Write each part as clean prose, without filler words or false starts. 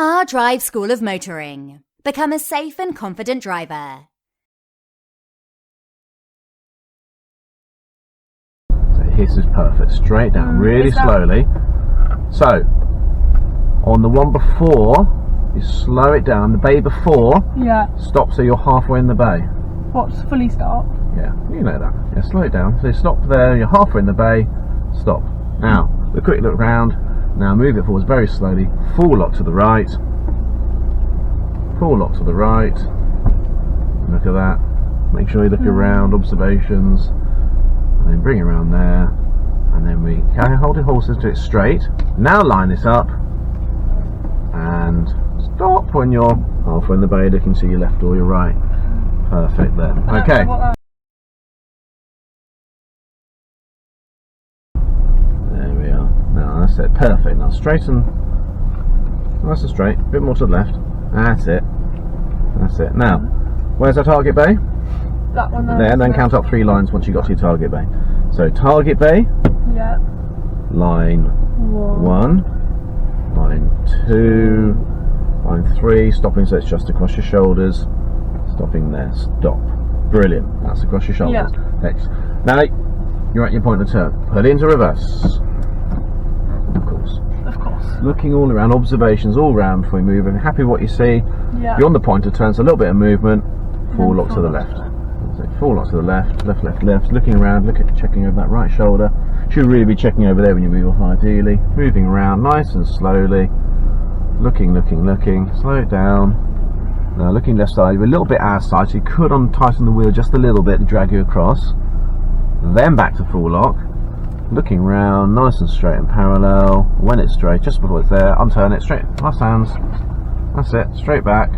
Our Drive School of Motoring. Become a safe and confident driver. So this is perfect. Straight down, really slowly. So, on the one before, you slow it down. The bay before, stop so you're halfway in the bay. What's fully stop? Yeah, you know that. Yeah, slow it down. So you stop there, you're halfway in the bay, stop. Now, a quick look round. Now move it forwards very slowly. Full lock to the right. Full lock to the right. Look at that. Make sure you look around, observations. And then bring it around there. And then we can hold your horses to it straight. Now line this up. And stop when you're halfway in the bay, looking to your left or your right. Perfect then. Okay. There we are. Now that's it. Perfect. Now straighten. Nice and straight. A bit more to the left. That's it. That's it. Now, where's our target bay? That one there. There. Then count up 3 lines once you got to your target bay. So target bay. Yeah. Line 1. Line 2. Line 3. Stopping so it's just across your shoulders. Stopping there. Stop. Brilliant. That's across your shoulders. Yeah. Next. Now you're at your point of turn. Pull into reverse. Of course. Of course. Looking all around, observations all around before you move. If you're happy with what you see, beyond the point of turn, so a little bit of movement. Full lock to the left. So full lock to the left, left, left, left. Looking around, checking over that right shoulder. Should really be checking over there when you move off, ideally. Moving around nice and slowly. Looking, looking, looking. Slow it down. Now looking left side, you're a little bit outside, so you could tighten the wheel just a little bit to drag you across. Then back to full lock. Looking round, nice and straight and parallel. When it's straight, just before it's there, unturn it straight. Last hands. That's it. Straight back.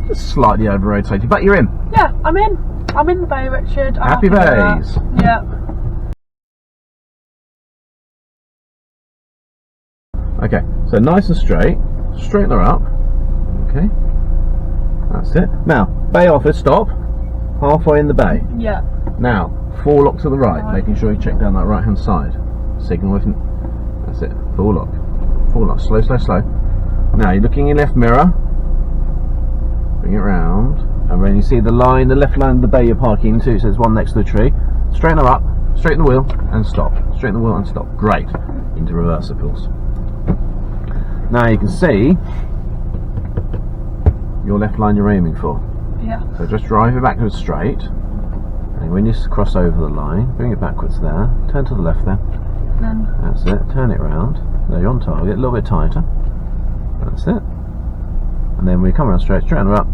Just slightly over rotated, but you're in. Yeah, I'm in. I'm in the bay, Richard. Happy bays. Yeah. Okay, so nice and straight. Straighten her up. Okay. That's it. Now, bay offer, stop. Halfway in the bay. Yeah. Now, full lock to the right, making sure you check down that right hand side. Signal with. That's it. Full lock. Full lock. Slow, slow, slow. Now you're looking in left mirror. Bring it round, and when you see the line, the left line of the bay you're parking into, so there's one next to the tree. Straighten her up. Straighten the wheel and stop. Straighten the wheel and stop. Great. Into reverse, of course. Now you can see your left line you're aiming for. Yeah. So just drive it backwards straight, and when you cross over the line, bring it backwards there, turn to the left there. Then. That's it, turn it round. There, you're on target, a little bit tighter. That's it. And then we come around straight, straighten her up.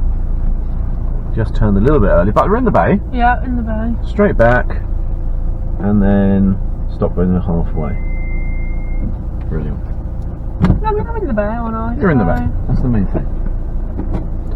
Just turned a little bit early, but we're in the bay. Yeah, in the bay. Straight back, and then stop going halfway. Brilliant. I'm in the bay, aren't I? You're in the bay, that's the main thing.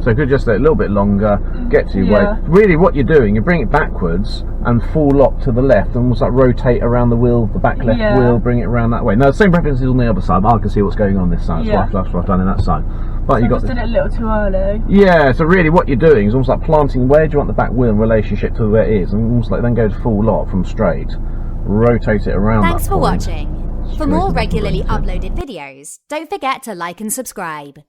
So could just stay a little bit longer, get to your way. Really what you're doing, you bring it backwards and full lock to the left, and almost like rotate around the wheel, the back left wheel, bring it around that way. Now the same preference is on the other side, but I can see what's going on this side, so that's what I've done on that side. But so you got did it a little too early. Yeah, so really what you're doing is almost like planting where do you want the back wheel in relationship to where it is, and almost like then go to full lock from straight, rotate it around. Thanks for watching. For more regularly uploaded videos, don't forget to like and subscribe.